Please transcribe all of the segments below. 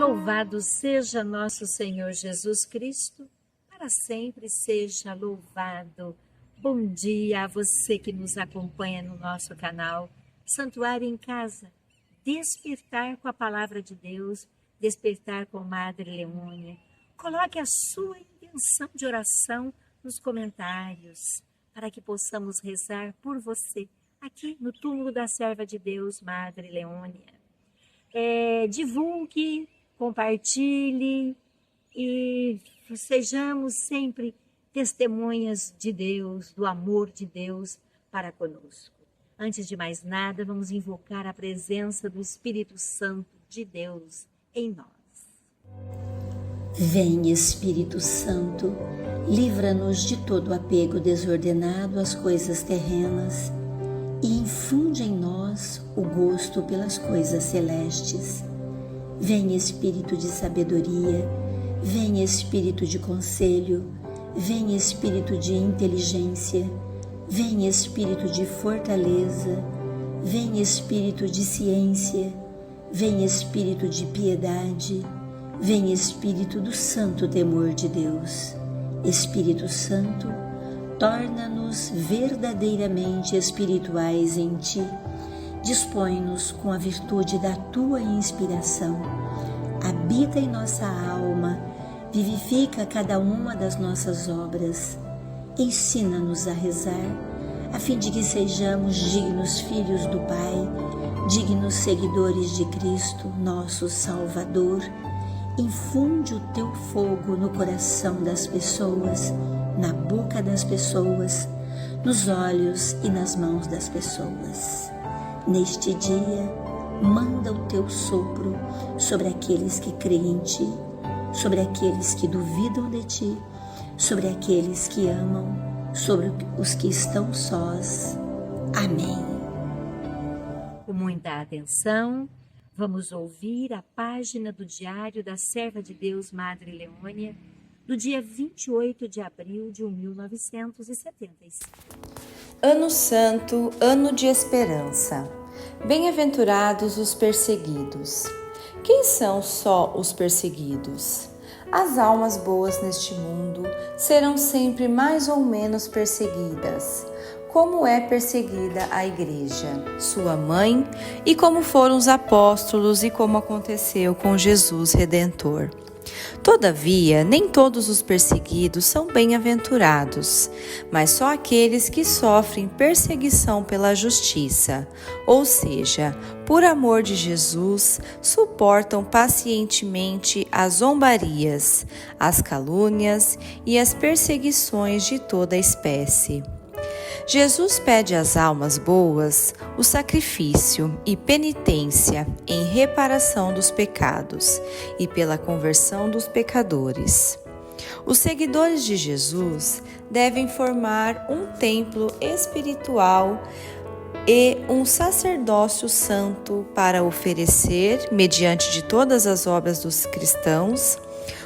Louvado seja nosso Senhor Jesus Cristo, para sempre seja louvado. Bom dia a você que nos acompanha no nosso canal Santuário em Casa. Despertar com a palavra de Deus, despertar com Madre Leônia. Coloque a sua intenção de oração nos comentários, para que possamos rezar por você, aqui no túmulo da serva de Deus, Madre Leônia. Divulgue, compartilhe e sejamos sempre testemunhas de Deus, do amor de Deus para conosco. Antes de mais nada, vamos invocar a presença do Espírito Santo de Deus em nós. Vem, Espírito Santo, livra-nos de todo apego desordenado às coisas terrenas e infunde em nós o gosto pelas coisas celestes. Vem, Espírito de sabedoria, vem, Espírito de conselho, vem, Espírito de inteligência, vem, Espírito de fortaleza, vem, Espírito de ciência, vem, Espírito de piedade, vem, Espírito do santo temor de Deus. Espírito Santo, torna-nos verdadeiramente espirituais em Ti. Dispõe-nos com a virtude da Tua inspiração. Habita em nossa alma, vivifica cada uma das nossas obras. Ensina-nos a rezar, a fim de que sejamos dignos filhos do Pai, dignos seguidores de Cristo, nosso Salvador. Infunde o Teu fogo no coração das pessoas, na boca das pessoas, nos olhos e nas mãos das pessoas. Neste dia, manda o Teu sopro sobre aqueles que creem em Ti, sobre aqueles que duvidam de Ti, sobre aqueles que amam, sobre os que estão sós. Amém. Com muita atenção, vamos ouvir a página do Diário da Serva de Deus, Madre Leônia, do dia 28 de abril de 1975. Ano Santo, ano de esperança. Bem-aventurados os perseguidos. Quem são só os perseguidos? As almas boas neste mundo serão sempre mais ou menos perseguidas. Como é perseguida a Igreja, sua mãe, e como foram os apóstolos e como aconteceu com Jesus Redentor. Todavia, nem todos os perseguidos são bem-aventurados, mas só aqueles que sofrem perseguição pela justiça, ou seja, por amor de Jesus, suportam pacientemente as zombarias, as calúnias e as perseguições de toda espécie. Jesus pede às almas boas o sacrifício e penitência em reparação dos pecados e pela conversão dos pecadores. Os seguidores de Jesus devem formar um templo espiritual e um sacerdócio santo para oferecer, mediante de todas as obras dos cristãos,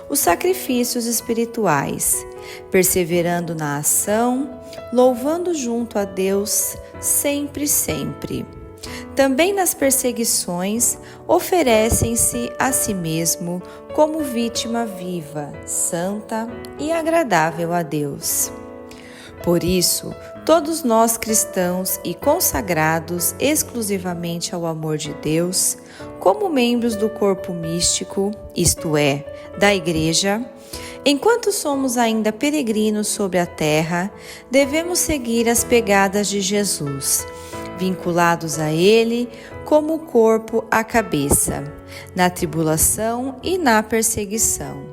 os sacrifícios espirituais, perseverando na ação, louvando junto a Deus sempre, sempre. Também nas perseguições, oferecem-se a si mesmo como vítima viva, santa e agradável a Deus. Por isso, todos nós cristãos e consagrados exclusivamente ao amor de Deus, como membros do corpo místico, isto é, da Igreja, enquanto somos ainda peregrinos sobre a terra, devemos seguir as pegadas de Jesus, vinculados a Ele como o corpo à cabeça, na tribulação e na perseguição.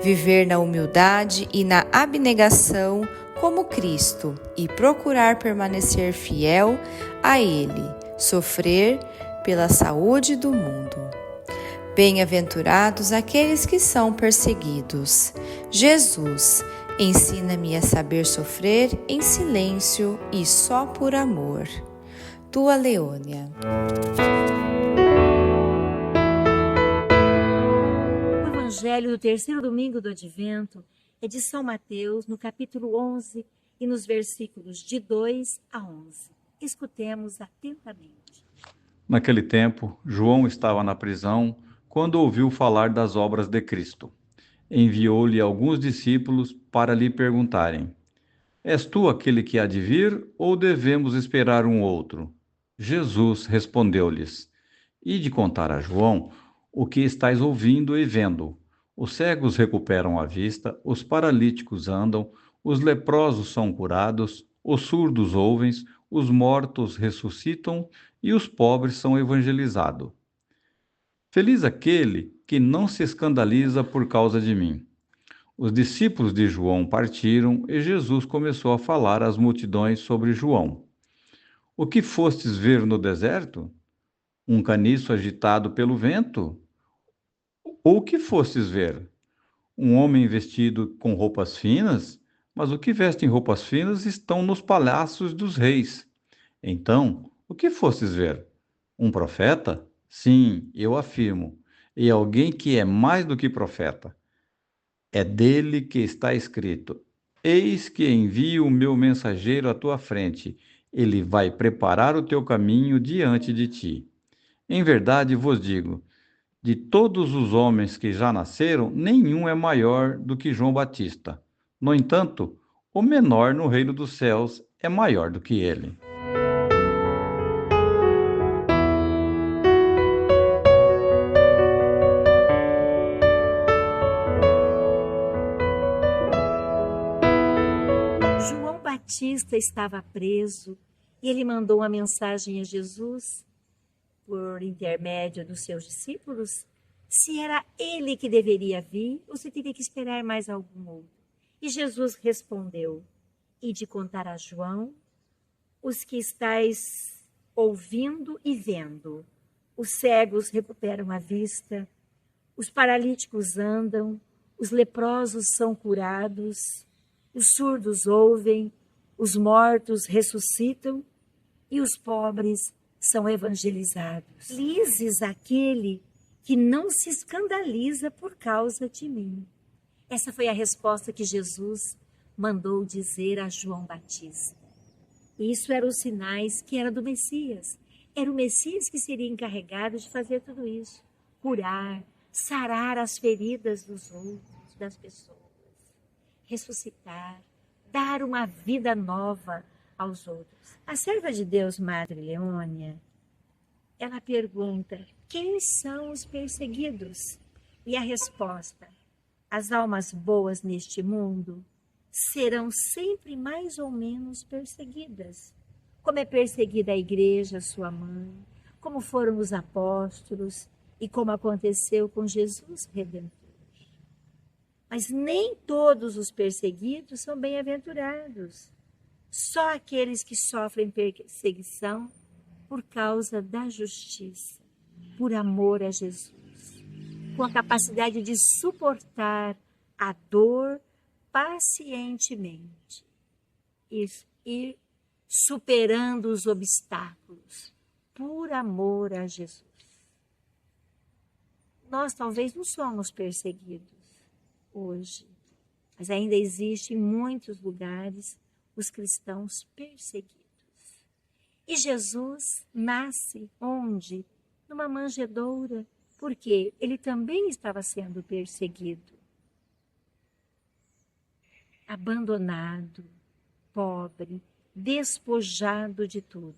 Viver na humildade e na abnegação como Cristo e procurar permanecer fiel a Ele, sofrer pela saúde do mundo. Bem-aventurados aqueles que são perseguidos. Jesus, ensina-me a saber sofrer em silêncio e só por amor. Tua Leônia. O Evangelho do terceiro domingo do Advento é de São Mateus, no capítulo 11 e nos versículos de 2 a 11. Escutemos atentamente. Naquele tempo, João estava na prisão quando ouviu falar das obras de Cristo. Enviou-lhe alguns discípulos para lhe perguntarem: És tu aquele que há de vir, ou devemos esperar um outro? Jesus respondeu-lhes: Ide contar a João o que estáis ouvindo e vendo. Os cegos recuperam a vista, os paralíticos andam, os leprosos são curados, os surdos ouvem, os mortos ressuscitam e os pobres são evangelizados. Feliz aquele que não se escandaliza por causa de mim. Os discípulos de João partiram e Jesus começou a falar às multidões sobre João. O que fostes ver no deserto? Um caniço agitado pelo vento? Ou o que fostes ver? Um homem vestido com roupas finas? Mas o que vestem roupas finas estão nos palácios dos reis. Então, o que fostes ver? Um profeta? Sim, eu afirmo, e alguém que é mais do que profeta. É dele que está escrito: Eis que envio o meu mensageiro à tua frente. Ele vai preparar o teu caminho diante de ti. Em verdade vos digo, de todos os homens que já nasceram, nenhum é maior do que João Batista. No entanto, o menor no reino dos céus é maior do que ele. João Batista estava preso e ele mandou uma mensagem a Jesus, por intermédio dos seus discípulos, se era ele que deveria vir ou se teria que esperar mais algum outro. E Jesus respondeu: Ide contar a João os que estáis ouvindo e vendo. Os cegos recuperam a vista, os paralíticos andam, os leprosos são curados, os surdos ouvem, os mortos ressuscitam e os pobres são evangelizados. Felizes aquele que não se escandaliza por causa de mim. Essa foi a resposta que Jesus mandou dizer a João Batista. E isso eram os sinais que era do Messias. Era o Messias que seria encarregado de fazer tudo isso. Curar, sarar as feridas dos outros, das pessoas. Ressuscitar, dar uma vida nova aos outros. A serva de Deus, Madre Leônia, ela pergunta: quem são os perseguidos? E a resposta: as almas boas neste mundo serão sempre mais ou menos perseguidas. Como é perseguida a igreja, sua mãe, como foram os apóstolos e como aconteceu com Jesus Redentor. Mas nem todos os perseguidos são bem-aventurados. Só aqueles que sofrem perseguição por causa da justiça, por amor a Jesus, com a capacidade de suportar a dor pacientemente e superando os obstáculos, por amor a Jesus. Nós talvez não somos perseguidos hoje, mas ainda existe em muitos lugares os cristãos perseguidos. E Jesus nasce onde? Numa manjedoura, porque ele também estava sendo perseguido. Abandonado, pobre, despojado de tudo.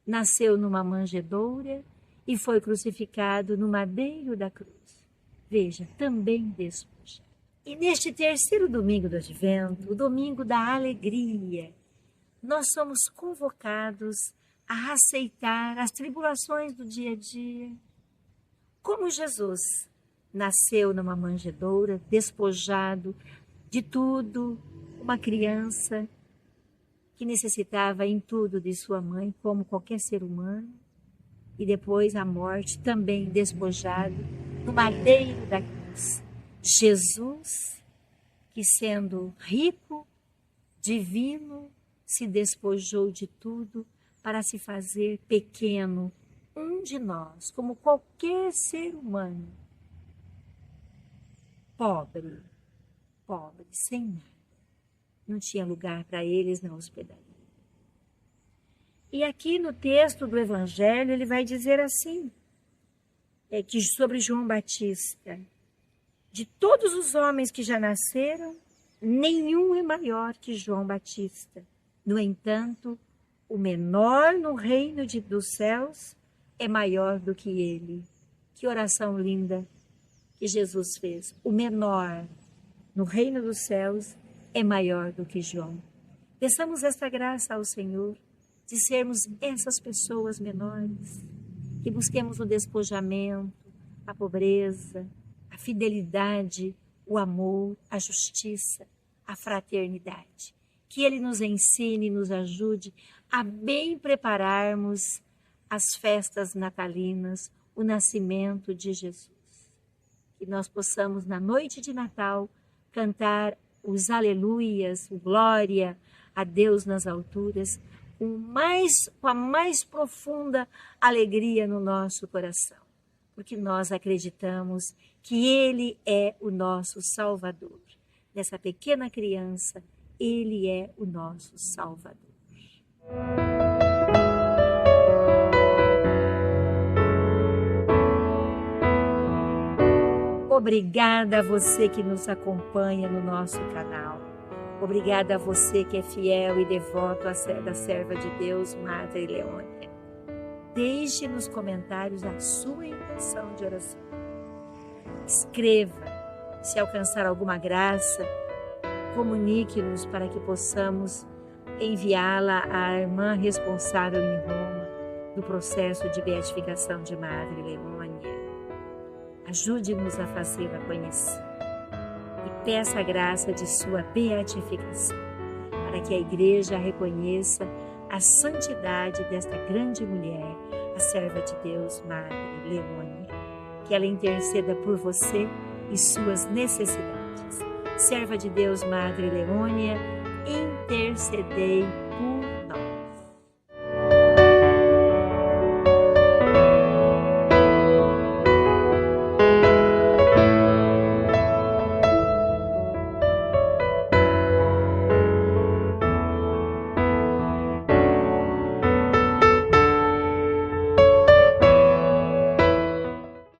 Nasceu numa manjedoura e foi crucificado no madeiro da cruz. Veja, também despojado. E neste terceiro domingo do Advento, o domingo da alegria, nós somos convocados a aceitar as tribulações do dia a dia. Como Jesus nasceu numa manjedoura, despojado de tudo, uma criança que necessitava em tudo de sua mãe, como qualquer ser humano, e depois a morte também despojado no madeiro da cruz. Jesus, que sendo rico, divino, se despojou de tudo para se fazer pequeno, um de nós, como qualquer ser humano, pobre, sem nada. Não tinha lugar para eles na hospedaria. E aqui no texto do Evangelho ele vai dizer assim, que sobre João Batista. De todos os homens que já nasceram, nenhum é maior que João Batista. No entanto, o menor no reino dos céus é maior do que ele. Que oração linda que Jesus fez. O menor no reino dos céus é maior do que João. Peçamos esta graça ao Senhor de sermos essas pessoas menores, que busquemos o despojamento, a pobreza, a fidelidade, o amor, a justiça, a fraternidade. Que Ele nos ensine e nos ajude a bem prepararmos as festas natalinas, o nascimento de Jesus. Que nós possamos, na noite de Natal, cantar os aleluias, o glória a Deus nas alturas, com a mais profunda alegria no nosso coração, porque nós acreditamos que Ele é o nosso Salvador. Nessa pequena criança, Ele é o nosso Salvador. Obrigada a você que nos acompanha no nosso canal. Obrigada a você que é fiel e devoto da serva de Deus, Madre Leônia. Deixe nos comentários a sua intenção de oração. Escreva. Se alcançar alguma graça, comunique-nos para que possamos enviá-la à irmã responsável em Roma do processo de beatificação de Madre Leônia. Ajude-nos a fazê-la conhecer e peça a graça de sua beatificação, para que a Igreja reconheça a santidade desta grande mulher, a serva de Deus, Madre Leônia. Que ela interceda por você e suas necessidades. Serva de Deus, Madre Leônia, intercedei